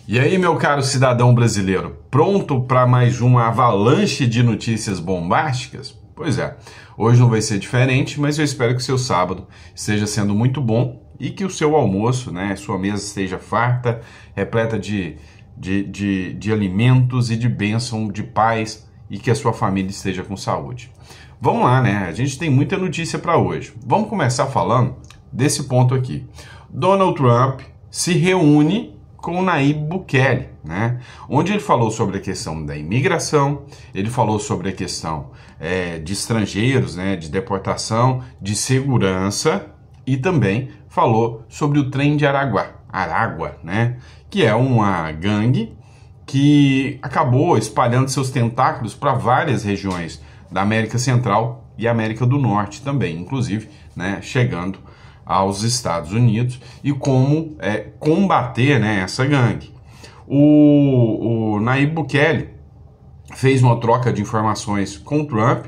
E aí, meu caro cidadão brasileiro, pronto para mais uma avalanche de notícias bombásticas? Pois é, hoje não vai ser diferente, mas eu espero que o seu sábado esteja sendo muito bom e que o seu almoço, sua mesa esteja farta, repleta de alimentos e de bênção, de paz, e que a sua família esteja com saúde. Vamos lá, A gente tem muita notícia para hoje. Vamos começar falando desse ponto aqui. Donald Trump se reúne com o Nayib Bukele, onde ele falou sobre a questão da imigração, ele falou sobre a questão de estrangeiros, de deportação, de segurança, e também falou sobre o trem de Aragua, que é uma gangue que acabou espalhando seus tentáculos para várias regiões da América Central e América do Norte também, inclusive, chegando aos Estados Unidos, e como combater essa gangue. O Nayib Bukele fez uma troca de informações com o Trump,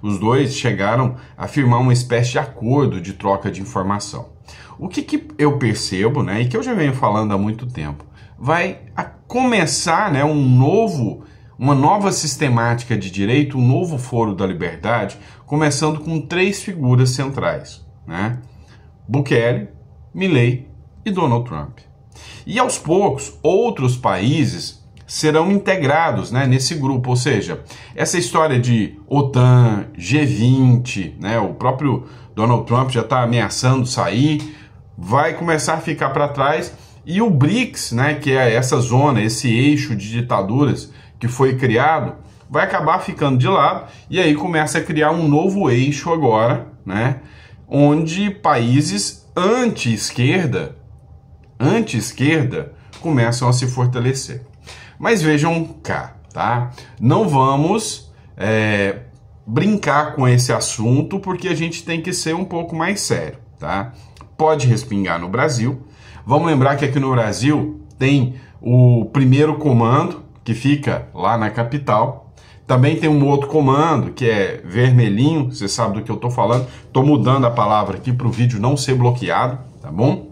Os dois chegaram a firmar uma espécie de acordo de troca de informação. O que eu percebo, e que eu já venho falando há muito tempo, vai começar uma nova sistemática de direito, um novo foro da liberdade, começando com três figuras centrais, Bukele, Milley e Donald Trump. E aos poucos, outros países serão integrados nesse grupo, ou seja, essa história de OTAN, G20, o próprio Donald Trump já está ameaçando sair, vai começar a ficar para trás, e o BRICS, que é essa zona, esse eixo de ditaduras que foi criado, vai acabar ficando de lado, e aí começa a criar um novo eixo agora, onde países anti-esquerda começam a se fortalecer. Mas vejam cá, Não vamos brincar com esse assunto, porque a gente tem que ser um pouco mais sério, Pode respingar no Brasil. Vamos lembrar que aqui no Brasil tem o primeiro comando, que fica lá na capital. Também tem um outro comando, que é vermelhinho, você sabe do que eu estou falando. Estou mudando a palavra aqui para o vídeo não ser bloqueado, tá bom?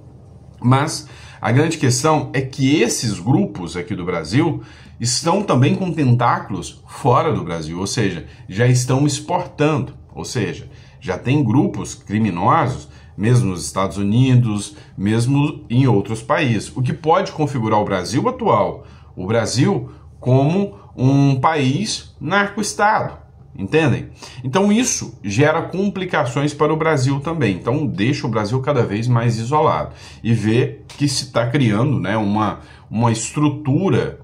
Mas a grande questão é que esses grupos aqui do Brasil estão também com tentáculos fora do Brasil, ou seja, já estão exportando, ou seja, já tem grupos criminosos, mesmo nos Estados Unidos, mesmo em outros países, o que pode configurar o Brasil atual, o Brasil como um país narco-estado, entendem? Então isso gera complicações para o Brasil também, então deixa o Brasil cada vez mais isolado e vê que se está criando uma estrutura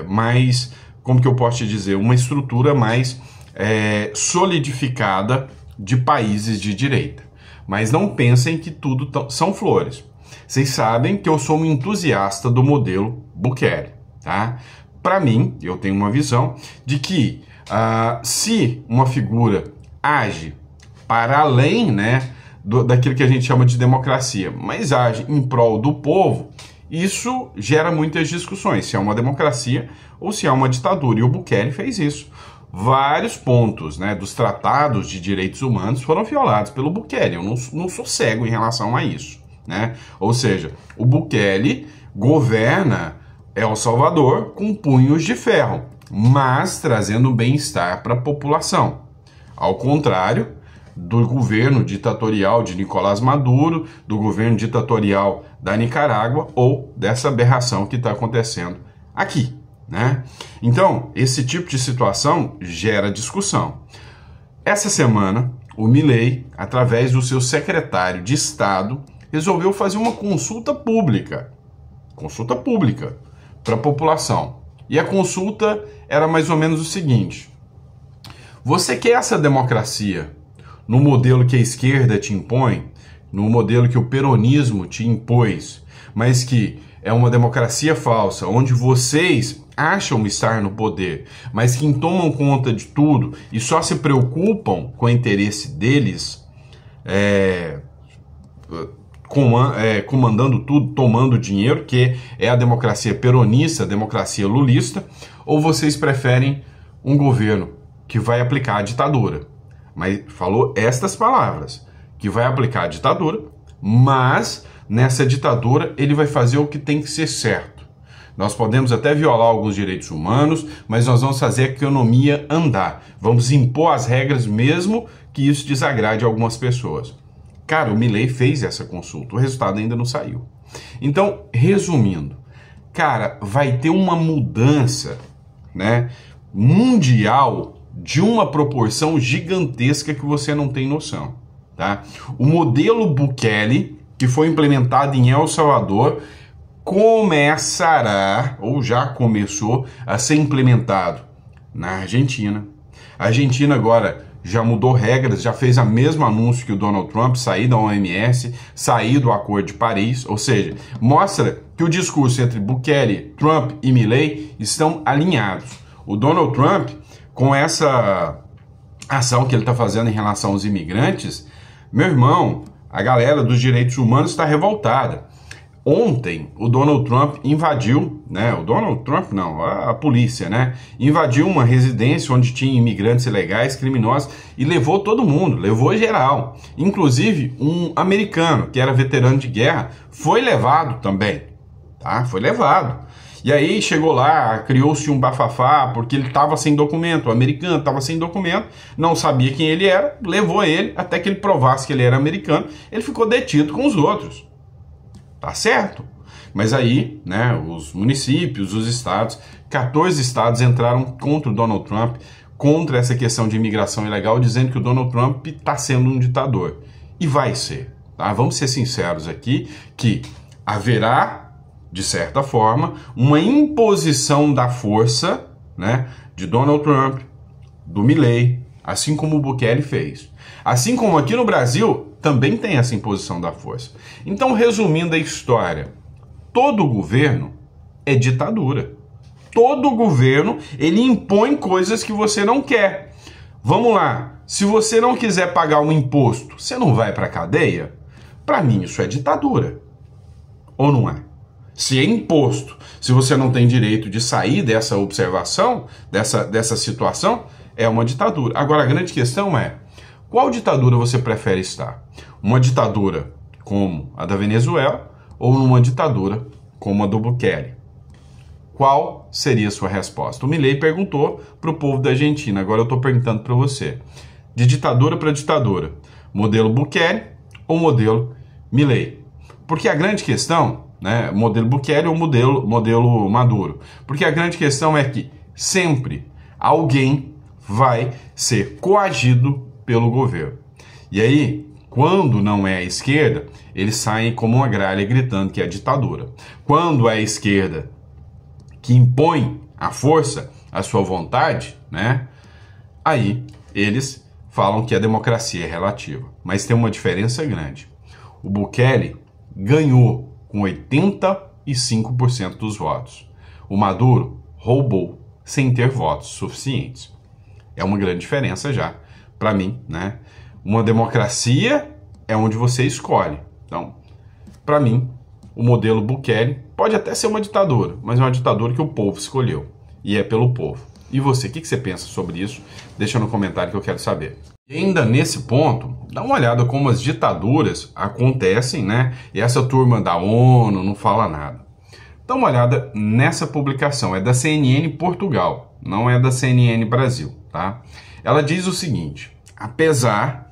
mais, como que eu posso te dizer, uma estrutura mais solidificada de países de direita. Mas não pensem que tudo são flores. Vocês sabem que eu sou um entusiasta do modelo Bukele, Para mim, eu tenho uma visão de que se uma figura age para além daquilo que a gente chama de democracia, mas age em prol do povo, isso gera muitas discussões, se é uma democracia ou se é uma ditadura, e o Bukele fez isso. Vários pontos dos tratados de direitos humanos foram violados pelo Bukele, eu não sou cego em relação a isso, Ou seja, o Bukele governa El Salvador com punhos de ferro, mas trazendo bem-estar para a população. Ao contrário do governo ditatorial de Nicolás Maduro, do governo ditatorial da Nicarágua ou dessa aberração que está acontecendo aqui, Então, esse tipo de situação gera discussão. Essa semana, o Milley, através do seu secretário de Estado, resolveu fazer uma consulta pública para a população. E a consulta era mais ou menos o seguinte: você quer essa democracia no modelo que a esquerda te impõe, no modelo que o peronismo te impôs, mas que é uma democracia falsa, onde vocês acham estar no poder, mas que tomam conta de tudo e só se preocupam com o interesse deles, comandando tudo, tomando dinheiro, que é a democracia peronista, a democracia lulista, ou vocês preferem um governo que vai aplicar a ditadura? Mas falou estas palavras, que vai aplicar a ditadura, mas nessa ditadura ele vai fazer o que tem que ser certo. Nós podemos até violar alguns direitos humanos, mas nós vamos fazer a economia andar. Vamos impor as regras mesmo que isso desagrade algumas pessoas. Cara, o Milei fez essa consulta, o resultado ainda não saiu. Então, resumindo, cara, vai ter uma mudança, né, mundial de uma proporção gigantesca que você não tem noção, tá? O modelo Bukele, que foi implementado em El Salvador, começará, ou já começou, a ser implementado na Argentina. A Argentina agora já mudou regras, já fez o mesmo anúncio que o Donald Trump, sair da OMS, sair do Acordo de Paris, ou seja, mostra que o discurso entre Bukele, Trump e Milei estão alinhados. O Donald Trump, com essa ação que ele está fazendo em relação aos imigrantes, meu irmão, a galera dos direitos humanos está revoltada. Ontem, o Donald Trump invadiu, né? O Donald Trump não, a polícia, né? Invadiu uma residência onde tinha imigrantes ilegais, criminosos, e levou todo mundo, levou geral. Inclusive, um americano, que era veterano de guerra, foi levado também, tá? Foi levado. E aí chegou lá, criou-se um bafafá, porque ele estava sem documento, o americano estava sem documento, não sabia quem ele era, levou ele até que ele provasse que ele era americano, ele ficou detido com os outros. Tá certo? Mas aí, né, os municípios, os estados, 14 estados entraram contra o Donald Trump, contra essa questão de imigração ilegal, dizendo que o Donald Trump está sendo um ditador. E vai ser, tá? Vamos ser sinceros aqui, que haverá, de certa forma, uma imposição da força, né, de Donald Trump, do Milei, assim como o Bukele fez. Assim como aqui no Brasil, também tem essa imposição da força. Então, resumindo a história, todo governo é ditadura. Todo governo, ele impõe coisas que você não quer. Vamos lá, se você não quiser pagar um imposto, você não vai para a cadeia? Para mim, isso é ditadura. Ou não é? Se é imposto, se você não tem direito de sair dessa observação, dessa situação, é uma ditadura. Agora, a grande questão é, qual ditadura você prefere estar? Uma ditadura como a da Venezuela ou numa ditadura como a do Bukele? Qual seria a sua resposta? O Milei perguntou para o povo da Argentina, agora eu estou perguntando para você. De ditadura para ditadura, modelo Bukele ou modelo Milei? Porque a grande questão, né, modelo Bukele ou modelo Maduro? Porque a grande questão é que sempre alguém vai ser coagido pelo governo. E aí, quando não é a esquerda, eles saem como uma gralha gritando que é ditadura. Quando é a esquerda que impõe a força, a sua vontade, né? Aí eles falam que a democracia é relativa. Mas tem uma diferença grande. O Bukele ganhou com 85% dos votos. O Maduro roubou sem ter votos suficientes. É uma grande diferença já, para mim, né? Uma democracia é onde você escolhe. Então, para mim, o modelo Bukele pode até ser uma ditadura, mas é uma ditadura que o povo escolheu. E é pelo povo. E você, o que você pensa sobre isso? Deixa no comentário que eu quero saber. E ainda nesse ponto, dá uma olhada como as ditaduras acontecem, né? E essa turma da ONU não fala nada. Dá uma olhada nessa publicação, é da CNN Portugal, não é da CNN Brasil, tá? Ela diz o seguinte, apesar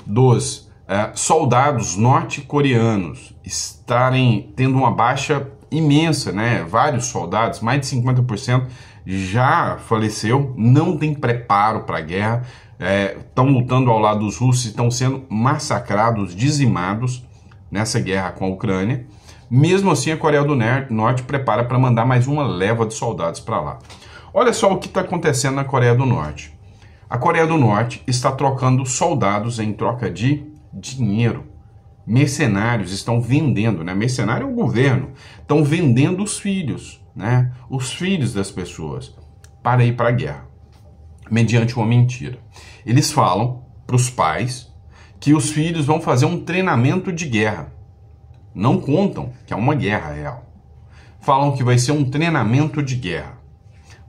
dos soldados norte-coreanos estarem tendo uma baixa imensa, né? Vários soldados, mais de 50% já faleceu, não tem preparo para a guerra, estão lutando ao lado dos russos e estão sendo massacrados, dizimados nessa guerra com a Ucrânia. Mesmo assim, a Coreia do Norte prepara para mandar mais uma leva de soldados para lá. Olha só o que está acontecendo na Coreia do Norte. A Coreia do Norte está trocando soldados em troca de dinheiro. Mercenários estão vendendo, né? Mercenário é o governo. Estão vendendo os filhos, né? Os filhos das pessoas para ir para a guerra, mediante uma mentira. Eles falam para os pais que os filhos vão fazer um treinamento de guerra. Não contam que é uma guerra real. Falam que vai ser um treinamento de guerra.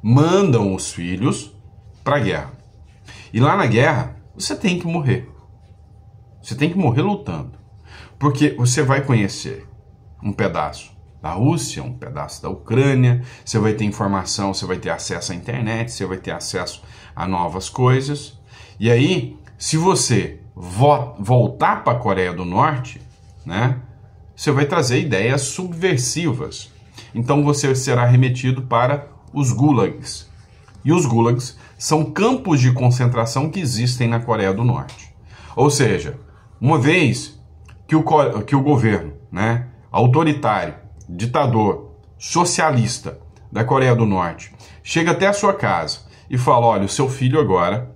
Mandam os filhos para a guerra. E lá na guerra, você tem que morrer. Você tem que morrer lutando. Porque você vai conhecer um pedaço da Rússia, um pedaço da Ucrânia, você vai ter informação, você vai ter acesso à internet, você vai ter acesso a novas coisas. E aí, se você voltar para a Coreia do Norte, né, você vai trazer ideias subversivas. Então você será remetido para os gulags. E os gulags são campos de concentração que existem na Coreia do Norte. Ou seja, uma vez que o governo, né, autoritário, ditador, socialista da Coreia do Norte chega até a sua casa e fala, olha, o seu filho agora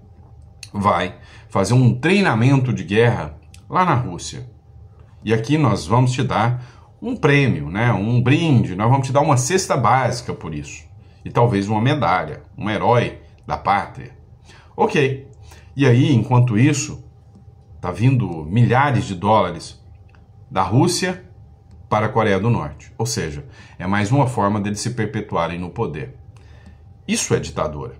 vai fazer um treinamento de guerra lá na Rússia. E aqui nós vamos te dar um prêmio, né, um brinde, nós vamos te dar uma cesta básica por isso. E talvez uma medalha, um herói da pátria. Ok. E aí, enquanto isso, tá vindo milhares de dólares da Rússia para a Coreia do Norte. Ou seja, é mais uma forma deles se perpetuarem no poder. Isso é ditadura.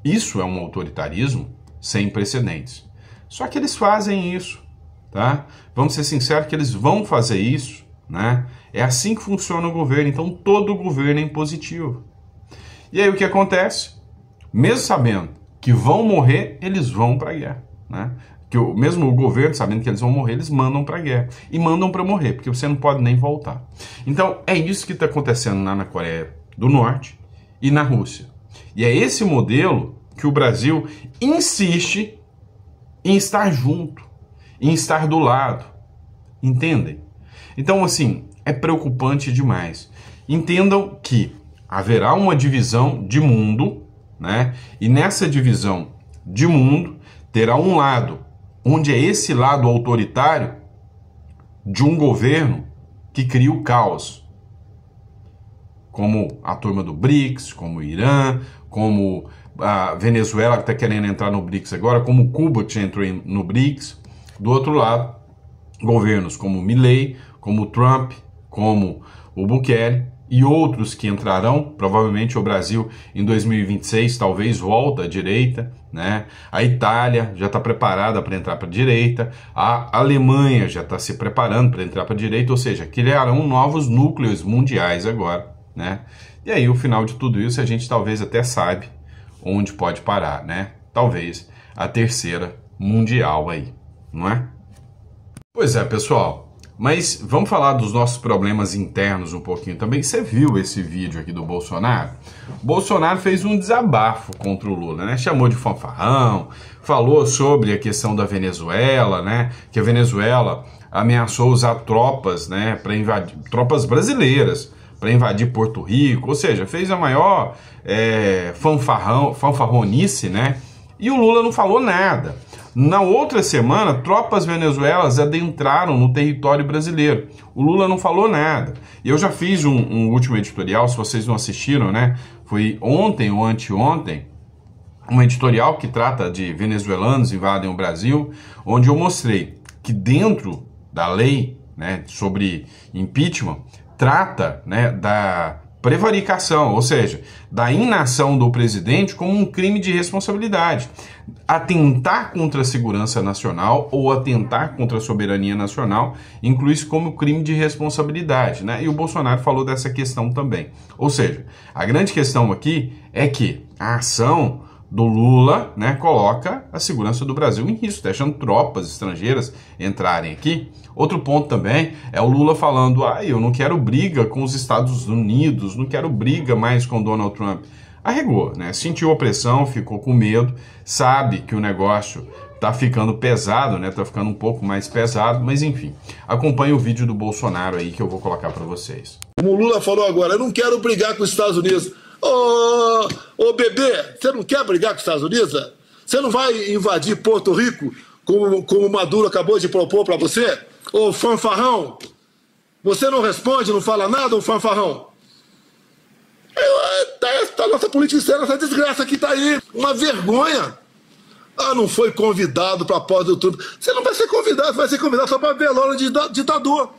Isso é um autoritarismo sem precedentes. Só que eles fazem isso, tá? Vamos ser sinceros que eles vão fazer isso, né? É assim que funciona o governo. Então todo governo é impositivo. E aí o que acontece? Mesmo sabendo que vão morrer, eles vão para a guerra, né? Mesmo o governo sabendo que eles vão morrer, eles mandam para a guerra. E mandam para morrer, porque você não pode nem voltar. Então é isso que está acontecendo lá na Coreia do Norte e na Rússia. E é esse modelo que o Brasil insiste em estar junto, em estar do lado. Entendem? Então, assim, é preocupante demais. Entendam que haverá uma divisão de mundo, né? E nessa divisão de mundo terá um lado, onde é esse lado autoritário de um governo que cria o caos. Como a turma do BRICS, como o Irã, como a Venezuela que está querendo entrar no BRICS agora, como Cuba que já entrou no BRICS. Do outro lado, governos como o Milei, como o Trump, como o Bukele e outros que entrarão, provavelmente o Brasil em 2026 talvez volta à direita, né? A Itália já está preparada para entrar para a direita, a Alemanha já está se preparando para entrar para a direita, ou seja, criarão novos núcleos mundiais agora, né? E aí o final de tudo isso a gente talvez até sabe onde pode parar, né? Talvez a terceira mundial aí, não é? Pois é, pessoal. Mas vamos falar dos nossos problemas internos um pouquinho também. Você viu esse vídeo aqui do Bolsonaro? O Bolsonaro fez um desabafo contra o Lula, né? Chamou de fanfarrão, falou sobre a questão da Venezuela, né? Que a Venezuela ameaçou usar tropas, né? Para invadir, tropas brasileiras, para invadir Porto Rico. Ou seja, fez a maior fanfarronice, né? E o Lula não falou nada. Na outra semana, tropas venezuelanas adentraram no território brasileiro. O Lula não falou nada. Eu já fiz um último editorial, se vocês não assistiram, né? Foi ontem ou anteontem, um editorial que trata de venezuelanos invadem o Brasil, onde eu mostrei que dentro da lei, né, sobre impeachment, trata, né, da prevaricação, ou seja, da inação do presidente como um crime de responsabilidade. Atentar contra a segurança nacional ou atentar contra a soberania nacional inclui-se como crime de responsabilidade, né? E o Bolsonaro falou dessa questão também. Ou seja, a grande questão aqui é que a ação do Lula, né, coloca a segurança do Brasil em risco, deixando tropas estrangeiras entrarem aqui. Outro ponto também é o Lula falando, eu não quero briga com os Estados Unidos, não quero briga mais com Donald Trump. Arregou, né? Sentiu a pressão, ficou com medo, sabe que o negócio tá ficando pesado, né? Tá ficando um pouco mais pesado, mas enfim. Acompanhe o vídeo do Bolsonaro aí que eu vou colocar para vocês. Como o Lula falou agora, eu não quero brigar com os Estados Unidos. Ô bebê, você não quer brigar com os Estados Unidos? Você não vai invadir Porto Rico como o Maduro acabou de propor para você? Ô fanfarrão, você não responde, não fala nada, ô fanfarrão? A nossa política externa, essa desgraça que tá aí, uma vergonha. Não foi convidado para a posse do Trump. Você não vai ser convidado, vai ser convidado só para velório de ditador,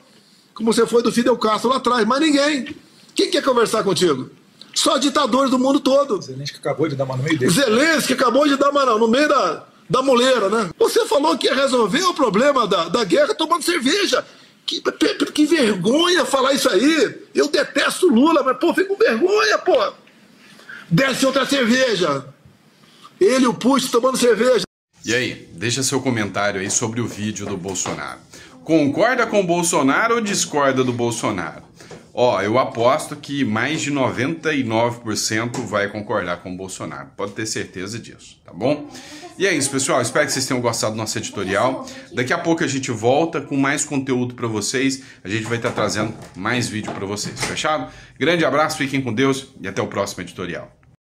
como você foi do Fidel Castro lá atrás, mas ninguém. Quem quer conversar contigo? Só ditadores do mundo todo. Zelensky acabou de dar uma no meio dele. Zelensky acabou de dar uma no meio da moleira, né? Você falou que ia resolver o problema da guerra tomando cerveja. Que vergonha falar isso aí. Eu detesto Lula, mas, pô, fico com vergonha, pô. Desce outra cerveja. Ele e o Putin tomando cerveja. E aí, deixa seu comentário aí sobre o vídeo do Bolsonaro. Concorda com o Bolsonaro ou discorda do Bolsonaro? Ó, eu aposto que mais de 99% vai concordar com o Bolsonaro. Pode ter certeza disso, tá bom? E é isso, pessoal. Espero que vocês tenham gostado do nosso editorial. Daqui a pouco a gente volta com mais conteúdo para vocês. A gente vai estar trazendo mais vídeo para vocês, fechado? Grande abraço, fiquem com Deus e até o próximo editorial.